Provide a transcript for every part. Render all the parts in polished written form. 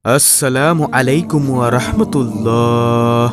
আসসালামু আলাইকুম ওয়া রাহমাতুল্লাহ।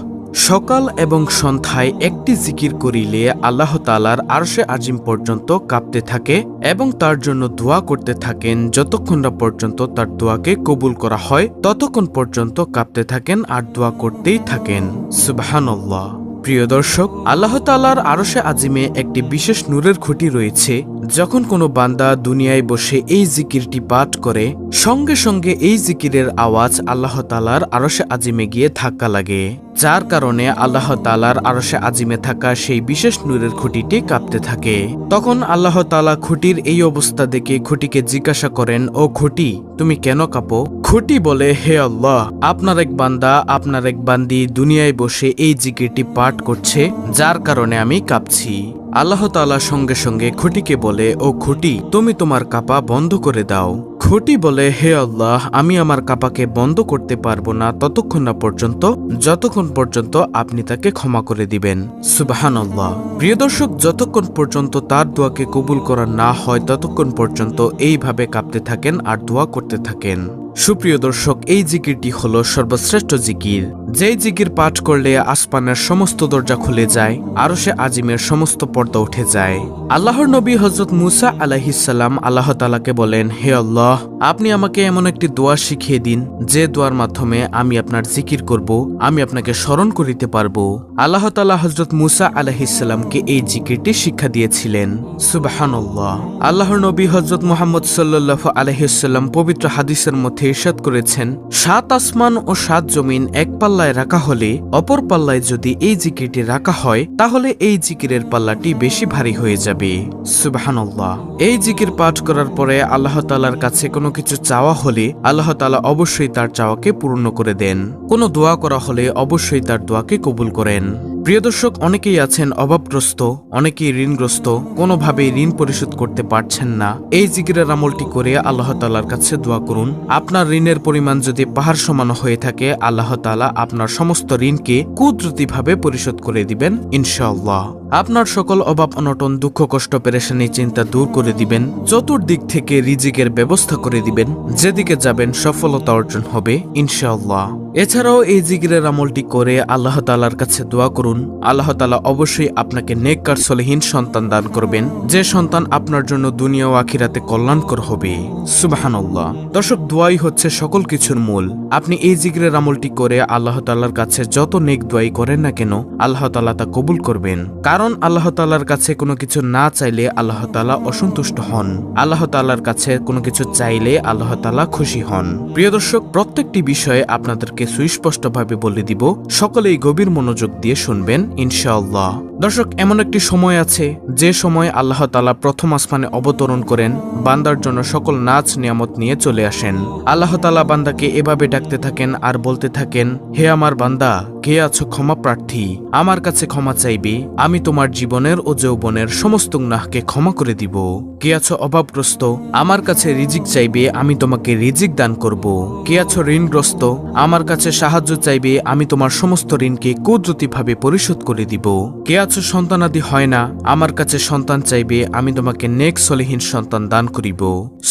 সকাল এবং সন্ধ্যায় একটি জিকির করিলে আল্লাহ তাআলার আরশে আজিম পর্যন্ত কাঁপতে থাকে এবং তার জন্য দোয়া করতে থাকেন। যতক্ষণ না পর্যন্ত তার দোয়াকে কবুল করা হয় ততক্ষণ পর্যন্ত কাঁপতে থাকেন আর দোয়া করতেই থাকেন। সুবহানাল্লাহ। প্রিয় দর্শক, আল্লাহ তাআলার আরশে আজিমে একটি বিশেষ নূরের খুঁটি রয়েছে। যখন কোনো বান্দা দুনিয়ায় বসে এই জিকিরটি পাঠ করে, সঙ্গে সঙ্গে এই জিকিরের আওয়াজ আল্লাহ তাআলার আরশে আজিমে গিয়ে ধাক্কা লাগে, যার কারণে আল্লাহ তাআলার আরশে আজিমে থাকা সেই বিশেষ নূরের খুঁটিটি কাঁপতে থাকে। তখন আল্লাহ তাআলা খুঁটির এই অবস্থা দেখে খুঁটিকে জিজ্ঞাসা করেন, ও খুঁটি, তুমি কেন কাঁপো? খুঁটি বলে, হে আল্লাহ, আপনার এক বান্দা, আপনার এক বান্দি দুনিয়ায় বসে এই জিকিরটি পাঠ করছে, যার কারণে আমি কাঁপছি। আল্লাহ তাআলা সঙ্গে সঙ্গে খুঁটিকে বলে, ও খুঁটি, তুমি তোমার কাঁপা বন্ধ করে দাও। খুঁটি বলে, হে আল্লাহ, আমি আমার কাঁপাকে বন্ধ করতে পারবো না ততক্ষণ না পর্যন্ত যতক্ষণ পর্যন্ত আপনি তাকে ক্ষমা করে দিবেন। সুবহানাল্লাহ। প্রিয় দর্শক, যতক্ষণ পর্যন্ত তার দোয়াকে কবুল করা না হয় ততক্ষণ পর্যন্ত এইভাবে কাঁপতে থাকেন আর দোয়া করতে থাকেন। সুপ্রিয় দর্শক, এই জিকিরটি হলো সর্বশ্রেষ্ঠ জিকির। যেই জিকির পাঠ করলে আসমানের সমস্ত দরজা খুলে যায়, আরশে আজিমের সমস্ত পর্দা উঠে যায়। আল্লাহর নবী হযরত মুসা আলাইহিস সালাম আল্লাহ তাআলাকে বলেন, হে আল্লাহ, আপনি আমাকে এমন একটি দোয়া শিখিয়ে দিন যে দোয়ার মাধ্যমে আমি আপনার জিকির করব, আমি আপনাকে স্মরণ করিতে পারবো। আল্লাহ তাআলা হযরত মুসা আলাইহিস সালামকে এই জিকিরটি শিক্ষা দিয়েছিলেন। সুবহানাল্লাহ। আল্লাহর নবী হযরত মুহাম্মদ সাল্লাল্লাহু আলাইহি ওয়াসাল্লাম পবিত্র হাদিসের মধ্যে ইরশাদ করেছেন, ৭ আসমান ও ৭ জমিন এক পাল্লায় রাখা হলে অপর পাল্লায় যদি এই জিকিরটি রাখা হয় তাহলে এই জিকিরের পাল্লাটি বেশি ভারী হয়ে যাবে। সুবহানাল্লাহ। এই জিকির পাঠ করার পরে আল্লাহ তাআলার কাছে কোনো কিছু চাওয়া হলে আল্লাহ তাআলা অবশ্যই তার চাওয়াকে পূর্ণ করে দেন। কোনো দোয়া করা হলে অবশ্যই তার দোয়াকে কবুল করেন। প্রিয় দর্শক, অনেকেই আছেন অভাবগ্রস্ত, অনেকেই ঋণগ্রস্ত, কোনোভাবেই ঋণ পরিশোধ করতে পারছেন না। এই জিকিরের আমলটি করে আল্লাহ তাআলার কাছে দোয়া করুন। আপনার ঋণের পরিমাণ যদি পাহাড় সমান হয়ে থাকে, আল্লাহ তাআলা আপনার সমস্ত ঋণকে কুদরতিভাবে পরিশোধ করে দিবেন ইনশাআল্লাহ। আপনার সকল অভাব অনটন, দুঃখ কষ্ট, পেরেশানি, চিন্তা দূর করে দিবেন। চতুর্দিক থেকে রিজিকের ব্যবস্থা করে দিবেন। যেদিকে যাবেন সফলতা অর্জন হবে ইনশাআল্লাহ। এছাড়াও এই জিকিরের আমলটি করে আল্লাহ তাআলার কাছে দোয়া করুন। আল্লাহ তাআলা অবশ্যই আপনাকে নেককার সলিহিন সন্তান দান করবেন, যে সন্তান আপনার জন্য দুনিয়া ও আখিরাতে কল্যাণকর হবে। সুবহানাল্লাহ। দর্শক, দোয়াই হচ্ছে সকল কিছুর মূল। আপনি এই জিকিরের আমলটি করে আল্লাহ তাআলার কাছে যত নেক দোয়াই করেন না কেন, আল্লাহ তাআলা তা কবুল করবেন। কারণ আল্লাহ তাআলার কাছে কোনো কিছু না চাইলে আল্লাহ তাআলা অসন্তুষ্ট হন। আল্লাহ তাআলার কাছে কোনো কিছু চাইলে আল্লাহ তাআলা খুশি হন। প্রিয় দর্শক, প্রত্যেকটি বিষয়ে আপনাদেরকে সুস্পষ্টভাবে বলে দিব, সকলেই গভীর মনোযোগ দিয়ে শুনবেন ইনশাআল্লাহ। দর্শক, এমন একটি সময় আছে যে সময় আল্লাহ তাআলা প্রথম আসমানে অবতরণ করেন, বান্দার জন্য সকল নাজ নিয়ামত নিয়ে চলে আসেন। আল্লাহ তাআলা বান্দাকে এভাবে ডাকতে থাকেন আর বলতে থাকেন, হে আমার বান্দা, কে আছো ক্ষমা প্রার্থী? আমার কাছে ক্ষমা চাইবে, আমি তোমার জীবনের ও যৌবনের সমস্ত গুনাহকে ক্ষমা করে দিব। কে আছো অভাবগ্রস্ত? আমার কাছে রিজিক চাইবে, আমি তোমাকে রিজিক দান করব। কে আছো ঋণগ্রস্ত? আমার কাছে সাহায্য চাইবে, আমি তোমার সমস্ত ঋণকে কুদরতিভাবে পরিশোধ করে দিব। কে আছো সন্তানাদি হয় না? আমার কাছে সন্তান চাইবে, আমি তোমাকে নেক সলিহিন সন্তান দান করিব।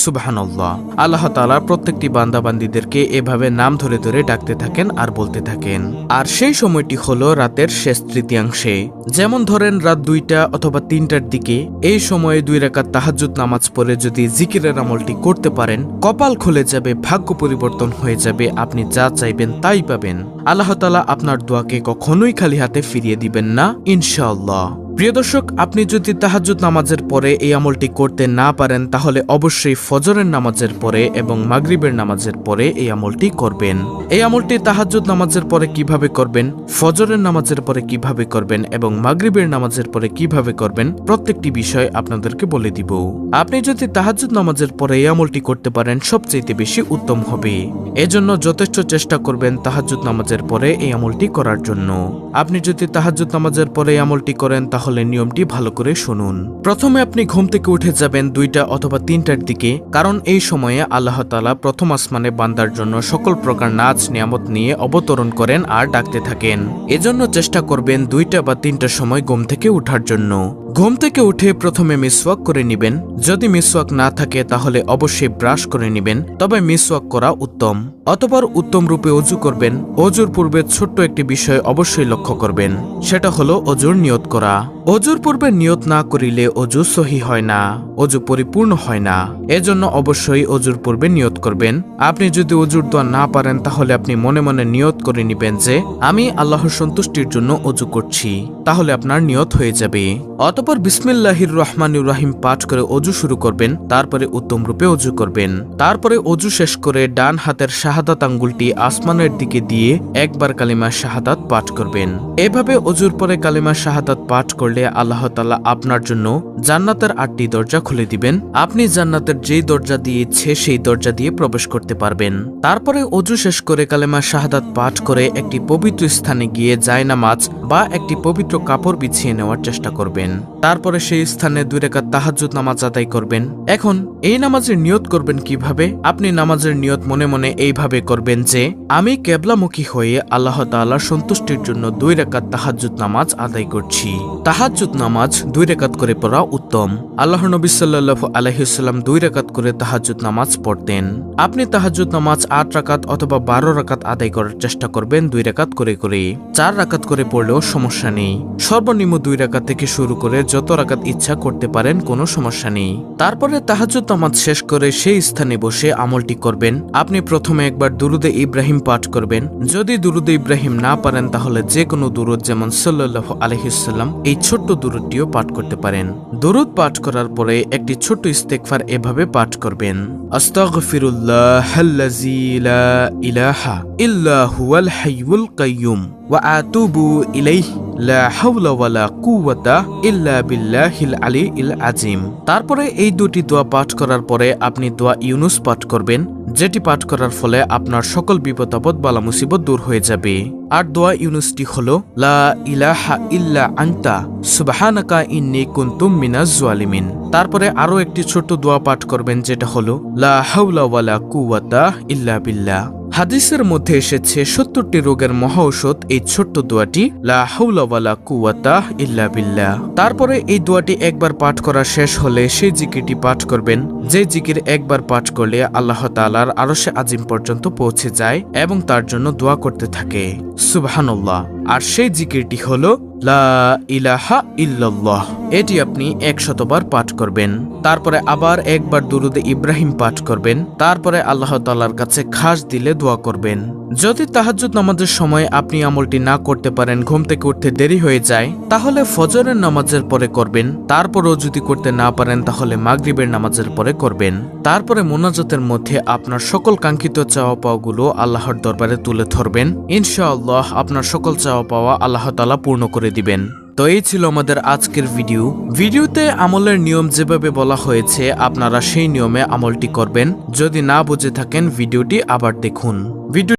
সুবহানাল্লাহ। আল্লাহ তাআলা প্রত্যেকটি বান্দাবান্দীদেরকে এভাবে নাম ধরে ধরে ডাকতে থাকেন আর বলতে থাকেন। আর সেই সময়টি হলো রাতের শেষ তৃতীয়াংশে। যেমন ধরেন রাত 2টা অথবা 3টার দিকে। এই সময়ে 2 রাকাত তাহাজ্জুদ নামাজ পড়ে যদি জিকিরের আমলটি করতে পারেন, কপাল খুলে যাবে, ভাগ্য পরিবর্তন হয়ে যাবে, আপনি যা চাইবেন তাই পাবেন। আল্লাহ তাআলা আপনার দোয়াকে কখনোই খালি হাতে ফিরিয়ে দিবেন না ইনশাআল্লাহ। প্রিয় দর্শক, আপনি যদি তাহাজ্জুদ নামাজের পরে এই আমলটি করতে না পারেন তাহলে অবশ্যই ফজরের নামাজের পরে এবং মাগরিবের নামাজের পরে এই আমলটি করবেন। এই আমলটি তাহাজ্জুদ নামাজের পরে কিভাবে করবেন, ফজরের নামাজের পরে কিভাবে করবেন এবং মাগরিবের নামাজের পরে কিভাবে করবেন, প্রত্যেকটি বিষয় আপনাদেরকে বলে দিব। আপনি যদি তাহাজ্জুদ নামাজের পরে এই আমলটি করতে পারেন সবচেয়ে বেশি উত্তম হবে। এজন্য যথেষ্ট চেষ্টা করবেন তাহাজ্জুদ নামাজের পরে এই আমলটি করার জন্য। আপনি যদি তাহাজ্জুদ নামাজের পরে এই আমলটি করেন তাহলে তাহলে নিয়মটি ভালো করে শুনুন। প্রথমে আপনি ঘুম থেকে উঠে যাবেন 2টা অথবা 3টার দিকে, কারণ এই সময়ে আল্লাহ তাআলা প্রথম আসমানে বান্দার জন্য সকল প্রকার নাজ নিয়ামত নিয়ে অবতরণ করেন আর ডাকতে থাকেন। এজন্য চেষ্টা করবেন 2টা বা 3টার সময় ঘুম থেকে উঠার জন্য। ঘুম থেকে উঠে প্রথমে মিসওয়াক করে নেবেন। যদি মিসওয়াক না থাকে তাহলে অবশ্যই ব্রাশ করে নেবেন, তবে মিসওয়াক করা উত্তম। অতঃপর উত্তম রূপে অজু করবেন। অজুর পূর্বে ছোট্ট একটি বিষয় অবশ্যই লক্ষ্য করবেন, সেটা হলো অজুর নিয়ত করা। অজুর পূর্বে নিয়ত না করিলে অজু সহি হয় না, অজু পরিপূর্ণ হয় না। এজন্য অবশ্যই অজুর পূর্বে নিয়ত করবেন। আপনি যদি অজুর দোয়া না পারেন তাহলে আপনি মনে মনে নিয়ত করে নেবেন যে আমি আল্লাহর সন্তুষ্টির জন্য অজু করছি, তাহলে আপনার নিয়ত হয়ে যাবে। অতঃপর বিসমিল্লাহির রহমানির রহিম পাঠ করে অজু শুরু করবেন। তারপরে উত্তম রূপে অজু করবেন। তারপরে অজু শেষ করে ডান হাতের শাহাদাত আঙ্গুলটি আসমানের দিকে দিয়ে একবার কালিমা শাহাদাত পাঠ করবেন। এভাবে অজুর পরে কালিমা শাহাদাত পাঠ করলে আল্লাহ তাআলা আপনার জন্য জান্নাতের 8টি দরজা খুলে দিবেন। আপনি জান্নাতের যেই দরজা দিয়ে ইচ্ছে সেই দরজা দিয়ে প্রবেশ করতে পারবেন। তারপরে অজু শেষ করে কালেমা শাহাদাত পাঠ করে একটি পবিত্র স্থানে গিয়ে জায়নামাজ বা একটি পবিত্র কাপড় বিছিয়ে নেওয়ার চেষ্টা করবেন। তারপরে সেই স্থানে 2 রাকাত তাহাজ্জুদ নামাজ আদায় করবেন। এখন এই নামাজের নিয়ত করবেন কিভাবে? আপনি নামাজের নিয়ত মনে মনে এইভাবে করবেন যে আমি কিবলামুখী হয়ে আল্লাহ তাআলার সন্তুষ্টির জন্য 2 রাকাত তাহাজ্জুদ নামাজ আদায় করছি। তাহাজ্জুদ নামাজ 2 রাকাত করে পড়া উত্তম। আল্লাহর নবী সাল্লাল্লাহু আলাইহি ওয়াসাল্লাম 2 রাকাত করে তাহাজ্জুদ নামাজ পড়তেন। আপনি তাহাজ্জুদ নামাজ 8 রাকাত অথবা 12 রাকাত আদায় করার চেষ্টা করবেন 2 রাকাত করে। 4 রাকাত করে পড়লেও সমস্যা নেই। সর্বনিম্ন 2 রাকাত থেকে শুরু করে যত রাকাত ইচ্ছা করতে পারেন, কোনো সমস্যা নেই। তারপরে তাহাজ্জুদ নামাজ শেষ করে সেই স্থানে বসে আমলটি করবেন। আপনি প্রথমে একবার দুরুদে ইব্রাহিম পাঠ করবেন। যদি দুরুদে ইব্রাহিম না পারেন তাহলে যে কোনো দুরুদ, যেমন সাল্লাল্লাহু আলাইহি ওয়াসাল্লাম, এই ছোট্ট দুরুদটিও পাঠ করতে পারেন। দুরুদ পাঠ করার পরে একটি ছোট্ট ইস্তেগফার এভাবে পাঠ করবেন। আস্তাগফিরুল্লাহাল্লাযী লা ইলাহা ইল্লা হুয়াল হাইয়ুল কাইয়্যুম ওয়া আতুবু ইলাইহি লা হাওলা ওয়ালা কুওয়াতা ইল্লা বিল্লাহিল আলিয়্যিল আযীম। তারপরে এই 2টি দোয়া পাঠ করার পরে আপনি দোয়া ইউনুস পাঠ করবেন, যেটি পাঠ করার ফলে আপনার সকল বিপদ আপদ বালা মুসিবত দূর হয়ে যাবে। আর দোয়া ইউনুসটি হলো লা ইলাহা ইল্লা আনতা সুবহানাকা ইন্নী কুনতু মিনাজ জালিমিন। তারপরে আরো একটি ছোট্ট দোয়া পাঠ করবেন, যেটা হলো লা হাওলা ওয়ালা কুওয়াতা ইল্লা বিল্লাহ। হাদিসের মধ্যে এসেছে 70টি রোগের মহা ঔষধ এই ছোট্ট দোয়াটি, লা হাওলা ওয়ালা কুওয়াতা ইল্লা বিল্লাহ। তারপরে এই দোয়াটি একবার পাঠ করা শেষ হলে সেই জিকিরটি পাঠ করবেন, যে জিকির একবার পাঠ করলে আল্লাহ তাআলার আরশে আজিম পর্যন্ত পৌঁছে যায় এবং তার জন্য দোয়া করতে থাকে। সুবহানাল্লাহ। আর সেই জিকিরটি হলো লা ইলাহা ইল্লাল্লাহ। এটি আপনি 100 বার পাঠ করবেন। তারপরে আবার একবার দুরুদে ইব্রাহিম পাঠ করবেন। তারপরে আল্লাহ তাআলার কাছে খাস দিলে দোয়া করবেন। যদি তাহাজ্জুদ নামাজের সময় আপনি আমলটি না করতে পারেন, ঘুম থেকে উঠতে দেরি হয়ে যায়, তাহলে ফজরের নামাজের পরে করবেন। তারপরেও যদি করতে না পারেন তাহলে মাগরিবের নামাজের পরে করবেন। তারপরে মোনাজাতের মধ্যে আপনার সকল কাঙ্ক্ষিত চাওয়া পাওয়াগুলো আল্লাহর দরবারে তুলে ধরবেন। ইনশাআল্লাহ আপনার সকল চাওয়া পাওয়া আল্লাহ তাআলা পূর্ণ করে দিবেন। তো এই ছিল আমাদের আজকের ভিডিওতে আমলের নিয়ম যেভাবে বলা হয়েছে আপনারা সেই নিয়মে আমলটি করবেন। যদি না বুঝে থাকেন ভিডিওটি আবার দেখুন।